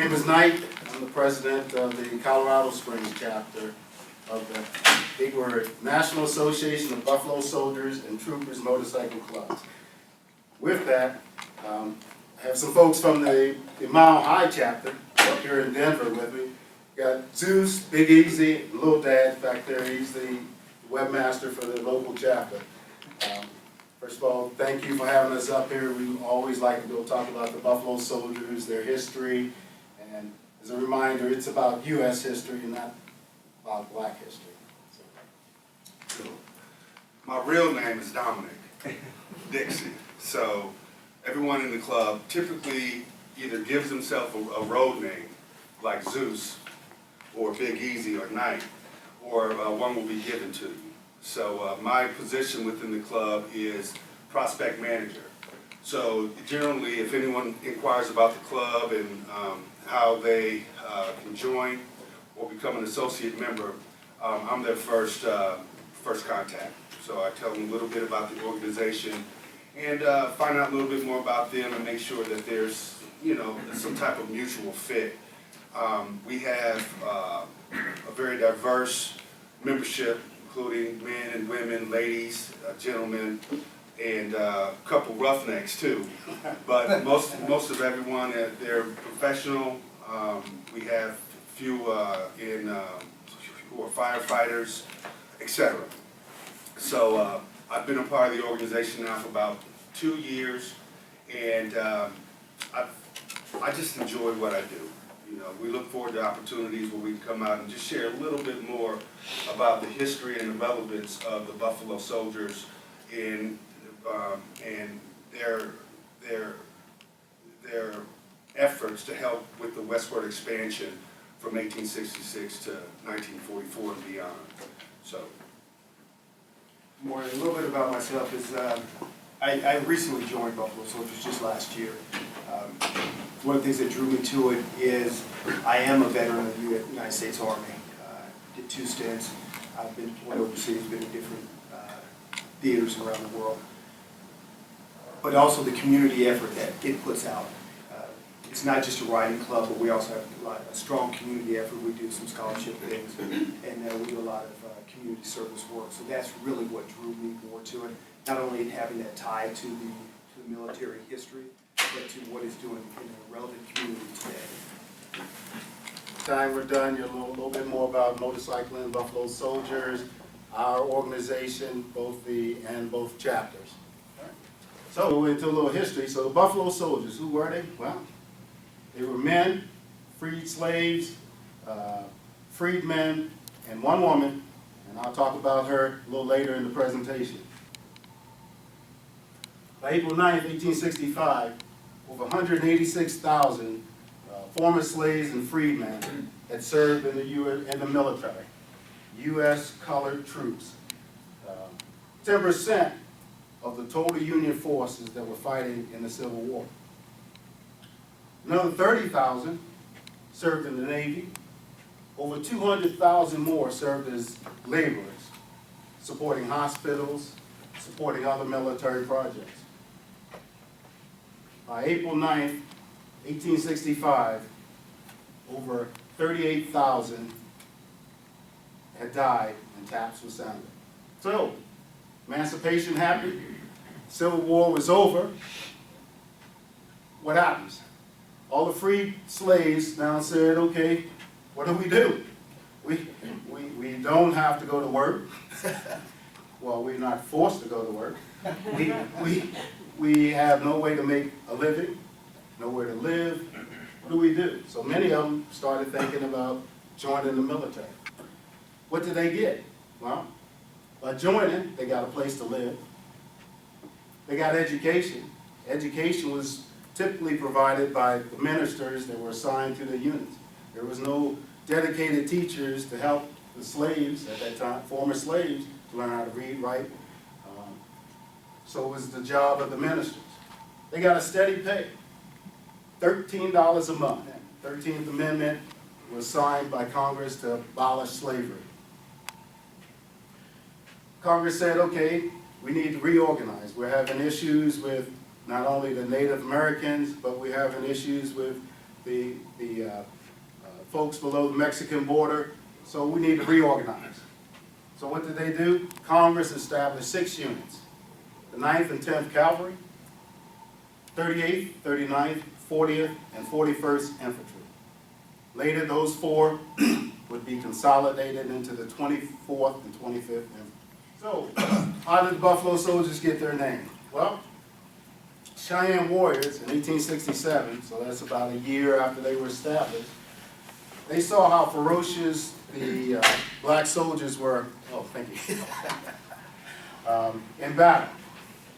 name is Knight. I'm the president of the Colorado Springs chapter of the big word National Association of Buffalo Soldiers and Troopers Motorcycle Clubs. With that, I have some folks from the Mile High chapter up here in Denver with me. Got Zeus, Big Easy, Little Dad back there. He's the webmaster for the local chapter. First of all, thank you for having us up here. We always like to go talk about the Buffalo Soldiers, their history, and as a reminder, it's about U.S. history and not about black history. So, my real name is Dominic Dixie. So everyone in the club typically either gives himself a road name, like Zeus, or Big Easy, or Knight, or one will be given to you. So my position within the club is prospect manager. So generally, if anyone inquires about the club and how they can join or become an associate member, I'm their first contact. So I tell them a little bit about the organization and find out a little bit more about them and make sure that there's, you know, some type of mutual fit. We have a very diverse membership, including men and women, ladies, gentlemen, and a couple roughnecks too. But most of everyone, they're professional. We have a few who are firefighters, etc. So I've been a part of the organization now for about 2 years, and I just enjoy what I do. You know, we look forward to opportunities where we can come out and just share a little bit more about the history and the relevance of the Buffalo Soldiers and their efforts to help with the westward expansion from 1866 to 1944 and beyond. So, More, a little bit about myself is I recently joined Buffalo Soldiers just last year. One of the things that drew me to it is I am a veteran of the United States Army. Did 2 stints. I've been went overseas, been in different theaters around the world. But also the community effort that it puts out. It's not just a riding club, but we also have a strong community effort. We do some scholarship things, and we do a lot of community service work. So that's really what drew me more to it. Not only having that tie to the military history, but to what it's doing in a relevant community today. Time we're done, you'll know a little bit more about motorcycling, Buffalo Soldiers, our organization, both chapters. So we'll into a little history. So the Buffalo Soldiers, who were they? Well, they were men, freed slaves, freedmen, and one woman, and I'll talk about her a little later in the presentation. By April 9th, 1865, over 186,000 former slaves and freedmen had served in the military, U.S. colored troops. 10% of the total Union forces that were fighting in the Civil War. Another 30,000 served in the Navy. Over 200,000 more served as laborers, supporting hospitals, supporting other military projects. By April 9th, 1865, over 38,000 had died and taps were sounded. So, emancipation happened, Civil War was over. What happens? All the freed slaves now said, okay, what do? We don't have to go to work. Well, we're not forced to go to work. We have no way to make a living, nowhere to live. What do? So many of them started thinking about joining the military. What did they get? Well, by joining, they got a place to live. They got education. Education was typically provided by the ministers that were assigned to the units. There was no dedicated teachers to help the slaves at that time, former slaves, to learn how to read, write. So it was the job of the ministers. They got a steady pay, $13 a month. 13th Amendment was signed by Congress to abolish slavery. Congress said, okay, we need to reorganize. We're having issues with not only the Native Americans, but we're having issues with the folks below the Mexican border, so we need to reorganize. So what did they do? Congress established 6 units. The 9th and 10th Cavalry, 38th, 39th, 40th, and 41st Infantry. Later, those 4 would be consolidated into the 24th and 25th Infantry. So, how did the Buffalo Soldiers get their name? Well, Cheyenne Warriors in 1867, so that's about a year after they were established, they saw how ferocious the black soldiers were, oh, thank you, in battle.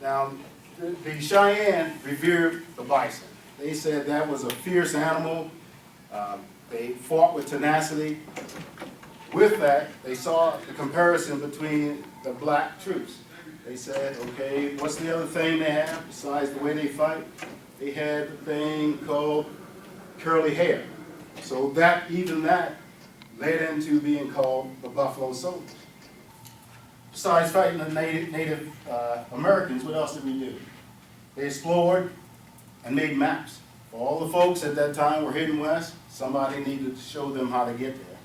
Now, the Cheyenne revered the bison. They said that was a fierce animal. They fought with tenacity. With that, they saw the comparison between the black troops. They said, okay, what's the other thing they have besides the way they fight? They had the thing called curly hair. So that, even that, led into being called the Buffalo Soldiers. Besides fighting the Native Americans, what else did we do? They explored and made maps. For all the folks at that time were heading west, somebody needed to show them how to get there.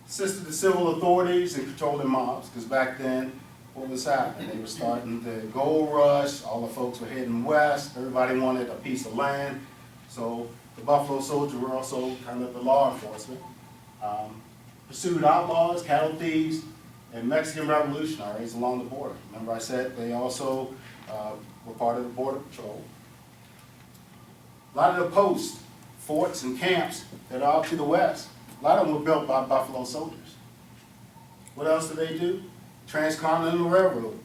Assisted the civil authorities in controlling mobs, because back then, what was happening? They were starting the gold rush, all the folks were heading west, everybody wanted a piece of land, so the Buffalo Soldiers were also kind of the law enforcement. Pursued outlaws, cattle thieves, and Mexican revolutionaries along the border. Remember I said they also were part of the Border Patrol. A lot of the posts, forts, and camps that are out to the west, a lot of them were built by Buffalo Soldiers. What else did they do? Transcontinental Railroad.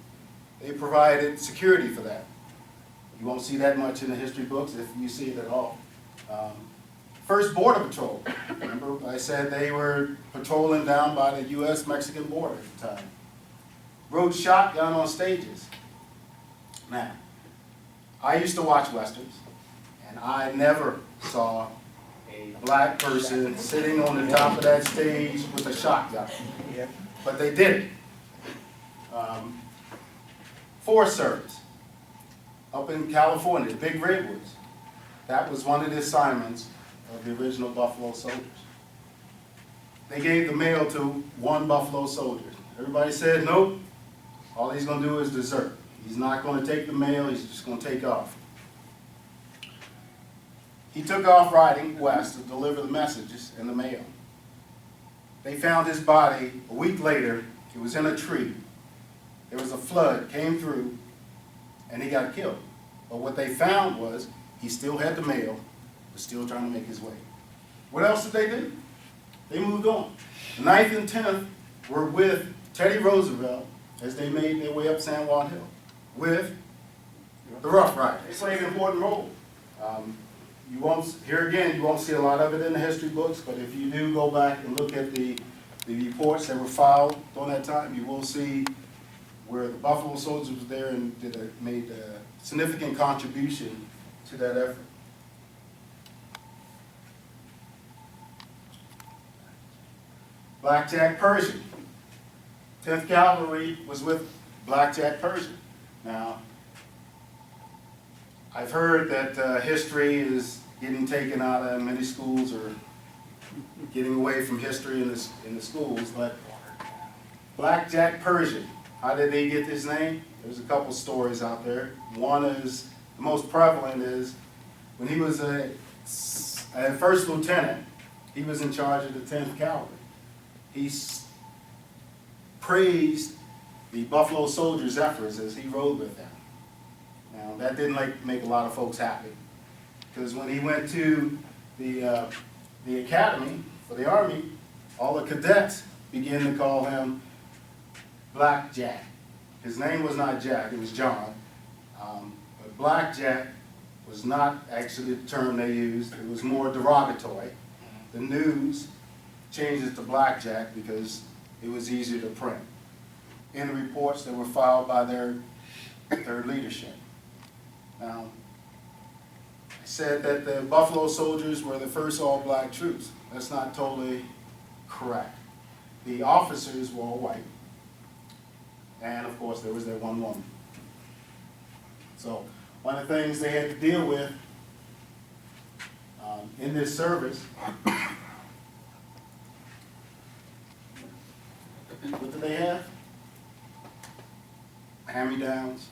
They provided security for that. You won't see that much in the history books if you see it at all. First Border Patrol. Remember I said they were patrolling down by the U.S.-Mexican border at the time. Rode shotgun on stages. Now, I used to watch Westerns, and I never saw a black person sitting on the top of that stage with a shotgun. But they did it. Forest Service, up in California, the Big Redwoods. That was one of the assignments of the original Buffalo Soldiers. They gave the mail to one Buffalo soldier. Everybody said, nope, all he's going to do is desert. He's not going to take the mail, he's just going to take off. He took off riding west to deliver the messages in the mail. They found his body a week later. It was in a tree. There was a flood, came through, and he got killed. But what they found was he still had the mail, was still trying to make his way. What else did they do? They moved on. The 9th and 10th were with Teddy Roosevelt as they made their way up San Juan Hill with the Rough Riders. They played an important role. You won't, here again, you won't see a lot of it in the history books, but if you do go back and look at the reports that were filed during that time, you will see where the Buffalo Soldiers was there and made a significant contribution to that effort. Blackjack Pershing. 10th Cavalry was with Blackjack Pershing. Now, I've heard that history is getting taken out of many schools or getting away from history in the schools, but Blackjack Pershing, how did he get his name? There's a couple stories out there. One is, the most prevalent is, when he was a first lieutenant, he was in charge of the 10th Cavalry. He praised the Buffalo Soldiers' efforts as he rode with them. Now, that didn't make a lot of folks happy, because when he went to the academy for the Army, all the cadets began to call him Blackjack. His name was not Jack, it was John. But Blackjack was not actually the term they used. It was more derogatory. The news changed it to Blackjack because it was easier to print in the reports that were filed by their leadership. Now, I said that the Buffalo Soldiers were the first all-black troops. That's not totally correct. The officers were all white. And of course, there was that one woman. So, one of the things they had to deal with in this service. What do they have? Hand-me-downs.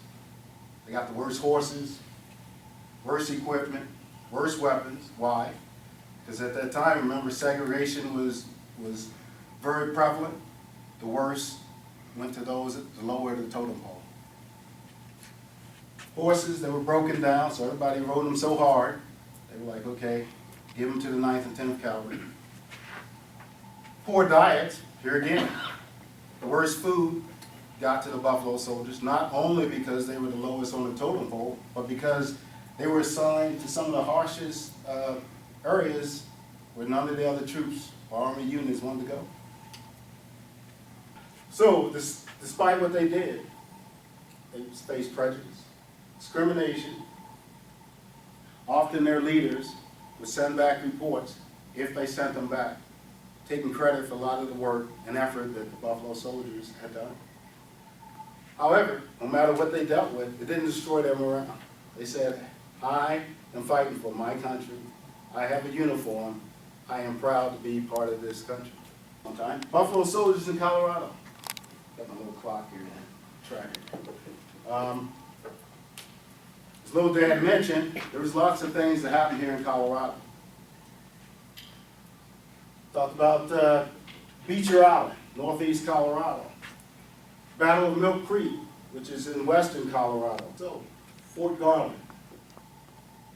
They got the worst horses, worst equipment, worst weapons. Why? Because at that time, remember, segregation was very prevalent. The worst went to those at the lower of the totem pole. Horses, they were broken down, so everybody rode them so hard, they were like, okay, give them to the 9th and 10th Cavalry. Poor diets, here again. The worst food got to the Buffalo Soldiers, not only because they were the lowest on the totem pole, but because they were assigned to some of the harshest areas where none of the other troops or Army units wanted to go. So, despite what they did, they faced prejudice, discrimination. Often their leaders would send back reports, if they sent them back, taking credit for a lot of the work and effort that the Buffalo Soldiers had done. However, no matter what they dealt with, it didn't destroy their morale. They said, I am fighting for my country. I have a uniform. I am proud to be part of this country. One time, Buffalo Soldiers in Colorado. Got my little clock here to track it. As Little Dad mentioned, there was lots of things that happened here in Colorado. Talked about Beecher Island, northeast Colorado. Battle of Milk Creek, which is in western Colorado. So, Fort Garland,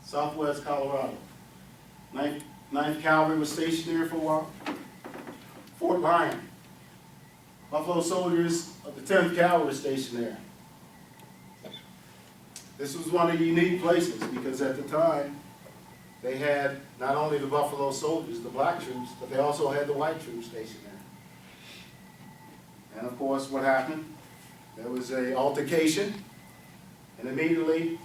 southwest Colorado. 9th Cavalry was stationed there for a while. Fort Lyon. Buffalo Soldiers of the 10th Cavalry were stationed there. This was one of the unique places because at the time, they had not only the Buffalo Soldiers, the black troops, but they also had the white troops stationed there. And of course, what happened? There was an altercation, and immediately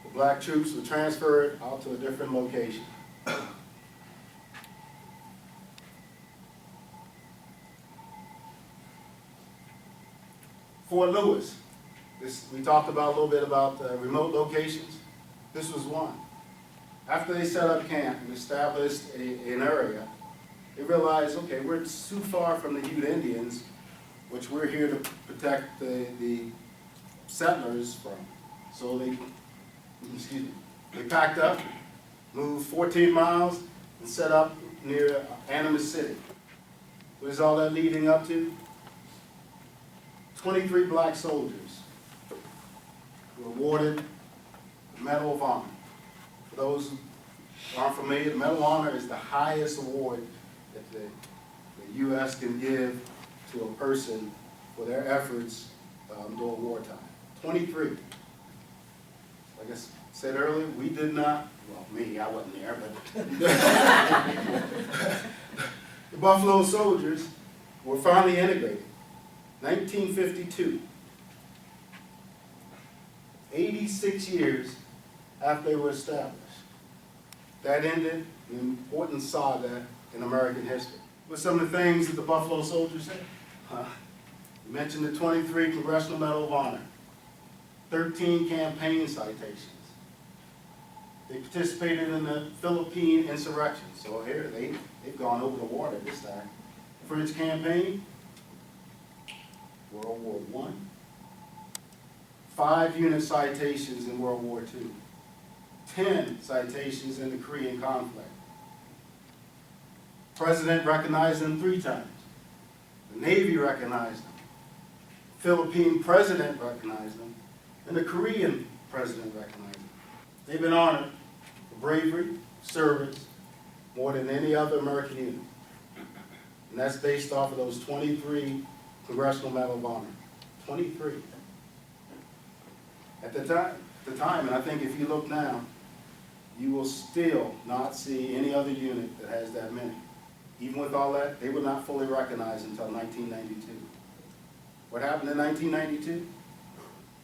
the black troops were transferred out to a different location. Fort Lewis. We talked about a little bit about remote locations. This was one. After they set up camp and established an area, they realized, okay, we're too far from the Ute Indians, which we're here to protect the settlers from. So they packed up, moved 14 miles, and set up near Animas City. What is all that leading up to? 23 black soldiers were awarded the Medal of Honor. For those who aren't familiar, the Medal of Honor is the highest award that the U.S. can give to a person for their efforts during wartime. 23. Like I said earlier, we did not, well, me, I wasn't there, but the Buffalo Soldiers were finally integrated. 1952. 86 years after they were established. That ended an important saga in American history. What some of the things that the Buffalo Soldiers did? You mentioned the 23 Congressional Medal of Honor, 13 campaign citations. They participated in the Philippine insurrection. So here, they've gone over the water this time. French campaign, World War I. 5 unit citations in World War II. 10 citations in the Korean conflict. President recognized them 3 times. The Navy recognized them. Philippine president recognized them. And the Korean president recognized them. They've been honored for bravery, service, more than any other American unit. And that's based off of those 23 Congressional Medal of Honor. 23. At the time, and I think if you look now, you will still not see any other unit that has that many. Even with all that, they were not fully recognized until 1992. What happened in 1992?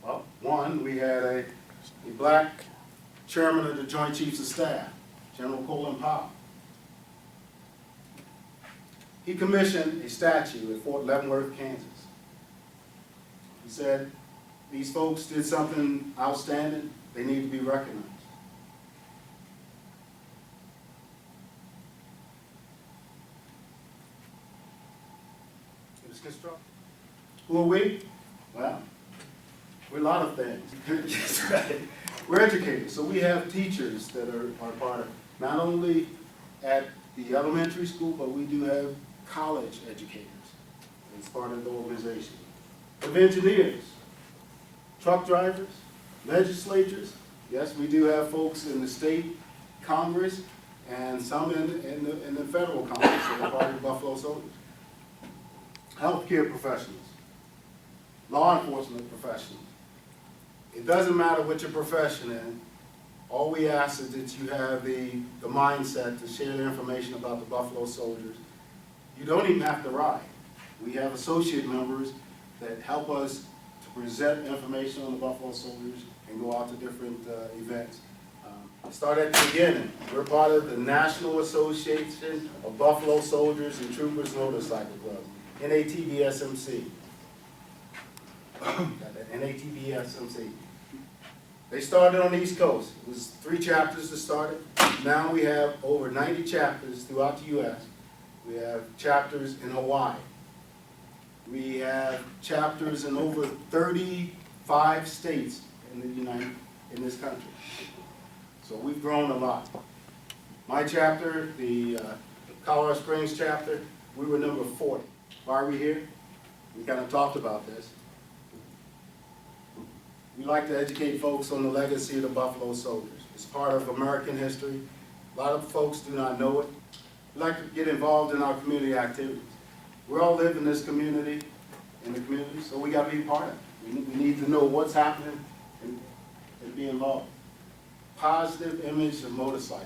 Well, one, we had a black chairman of the Joint Chiefs of Staff, General Colin Powell. He commissioned a statue at Fort Leavenworth, Kansas. He said, these folks did something outstanding, they need to be recognized. It's construction. Who are we? Well, we're a lot of things. That's right. We're educators, so we have teachers that are part of, not only at the elementary school, but we do have college educators as part of the organization. We have engineers, truck drivers, legislators. Yes, we do have folks in the state Congress and some in the federal Congress that are part of Buffalo Soldiers. Healthcare professionals, law enforcement professionals. It doesn't matter what your profession is. All we ask is that you have the mindset to share the information about the Buffalo Soldiers. You don't even have to ride. We have associate members that help us to present information on the Buffalo Soldiers and go out to different events. Start at the beginning. We're part of the National Association of Buffalo Soldiers and Troopers Motorcycle Club, NABSTMC. NABSTMC. They started on the East Coast. It was 3 chapters that started. Now we have over 90 chapters throughout the U.S. We have chapters in Hawaii. We have chapters in over 35 states in this country. So we've grown a lot. My chapter, the Colorado Springs chapter, we were number 40. Why are we here? We kind of talked about this. We like to educate folks on the legacy of the Buffalo Soldiers. It's part of American history. A lot of folks do not know it. We like to get involved in our community activities. We all live in this community, so we got to be part of it. We need to know what's happening and be involved. Positive image of motorcycling.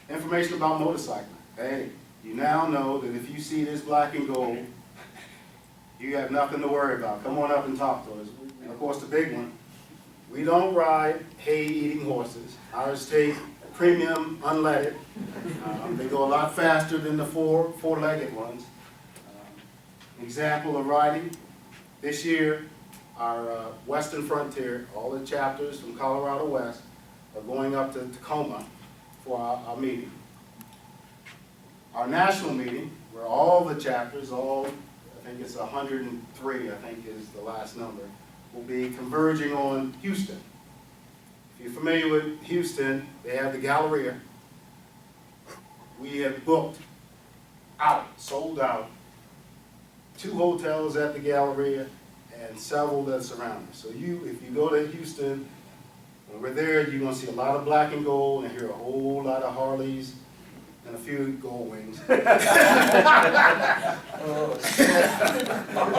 Information about motorcycling. Hey, you now know that if you see this black and gold, you have nothing to worry about. Come on up and talk to us. And of course, the big one, we don't ride hay-eating horses. Ours take premium unleaded. They go a lot faster than the four-legged ones. Example of riding, this year, our Western Frontier, all the chapters from Colorado West, are going up to Tacoma for our meeting. Our national meeting, where all the chapters, I think it's 103, I think is the last number, will be converging on Houston. If you're familiar with Houston, they have the Galleria. We have booked out, sold out, 2 hotels at the Galleria and several that surround us. So if you go to Houston, when we're there, you're going to see a lot of black and gold and hear a whole lot of Harleys and a few gold wings.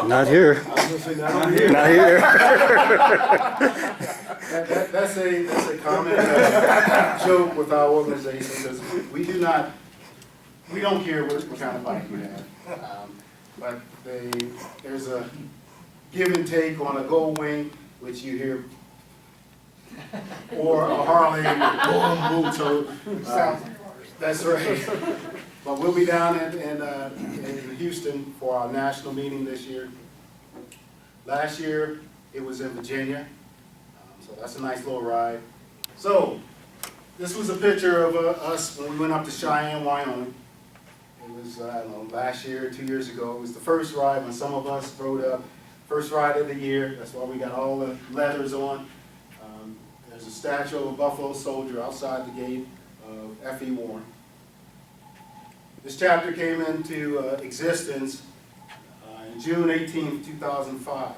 Not here. Not here. Not here. That's a common joke with our organization because we don't care what kind of bike you have. But there's a give and take on a gold wing, which you hear, or a Harley, boom, boom. So that's right. But we'll be down in Houston for our national meeting this year. Last year, it was in Virginia, so that's a nice little ride. So, this was a picture of us when we went up to Cheyenne, Wyoming. It was, I don't know, last year, 2 years ago. It was the first ride when some of us rode up. First ride of the year, that's why we got all the leathers on. There's a statue of a Buffalo Soldier outside the gate of F.E. Warren. This chapter came into existence in June 18, 2005.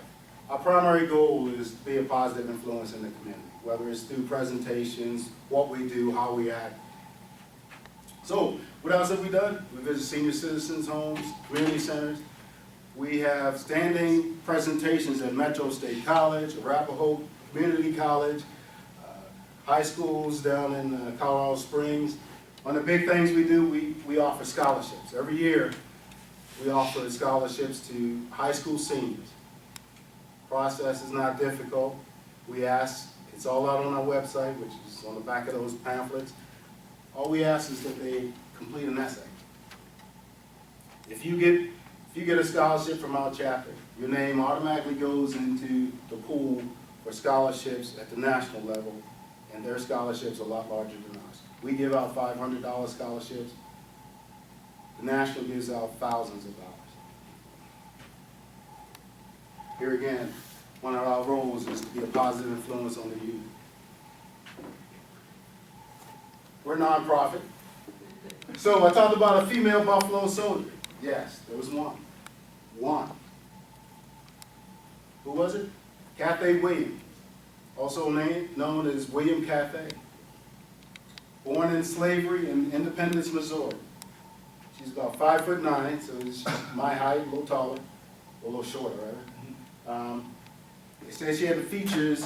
Our primary goal is to be a positive influence in the community, whether it's through presentations, what we do, how we act. So, what else have we done? We visit senior citizens' homes, community centers. We have standing presentations at Metro State College, Arapahoe Community College, high schools down in Colorado Springs. One of the big things we do, we offer scholarships. Every year, we offer scholarships to high school seniors. Process is not difficult. We ask, it's all out on our website, which is on the back of those pamphlets. All we ask is that they complete an essay. If you get a scholarship from our chapter, your name automatically goes into the pool for scholarships at the national level, and their scholarships are a lot larger than ours. We give out $500 scholarships. The national gives out thousands of dollars. Here again, one of our roles is to be a positive influence on the youth. We're a nonprofit. So I talked about a female Buffalo soldier. Yes, there was one. One. Who was it? Cathay Williams, also known as William Cathay. Born in slavery in Independence, Missouri. She's about 5'9", so she's my height, a little taller, a little shorter, rather. They said she had the features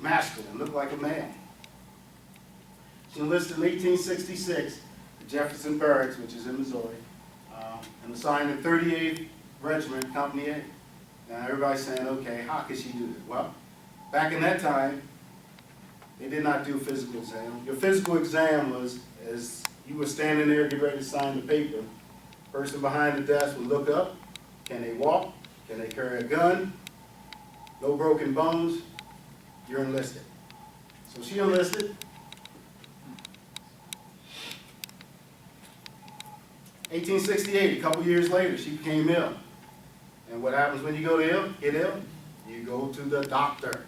masculine, looked like a man. She enlisted in 1866 at Jefferson Barracks, which is in Missouri, and assigned to 38th Regiment, Company A. Now everybody's saying, okay, how could she do that? Well, back in that time, they did not do a physical exam. Your physical exam was as you were standing there getting ready to sign the paper. Person behind the desk would look up. Can they walk? Can they carry a gun? No broken bones? You're enlisted. So she enlisted. 1868, a couple years later, she became ill. And what happens when you get ill? You go to the doctor.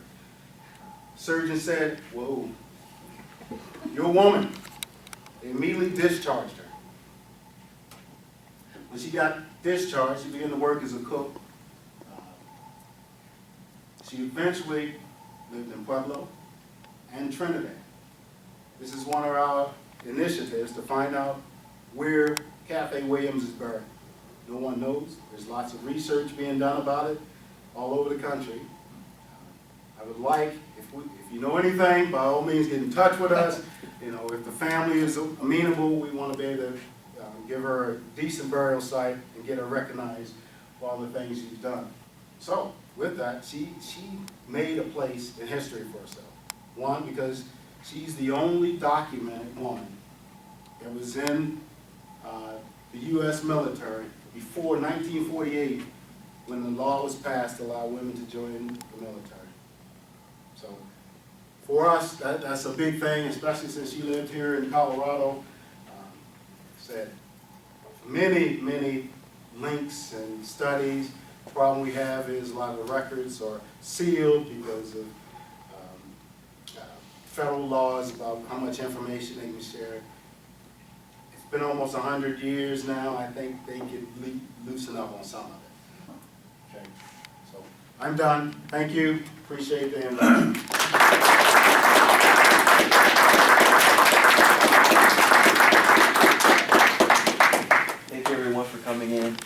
Surgeon said, whoa, you're a woman. They immediately discharged her. When she got discharged, she began to work as a cook. She eventually lived in Pueblo and Trinidad. This is one of our initiatives to find out where Cathay Williams is buried. No one knows. There's lots of research being done about it all over the country. I would like, if you know anything, by all means get in touch with us. You know, if the family is amenable, we want to be able to give her a decent burial site and get her recognized for all the things she's done. So, with that, she made a place in history for herself. One, because she's the only documented one that was in the U.S. military before 1948, when the law was passed to allow women to join the military. So, for us, that's a big thing, especially since she lived here in Colorado. Said many links and studies. The problem we have is a lot of the records are sealed because of federal laws about how much information they can share. It's been almost 100 years now. I think they could loosen up on some of it. Okay, so I'm done. Thank you. Appreciate the invite. Thank you everyone for coming in.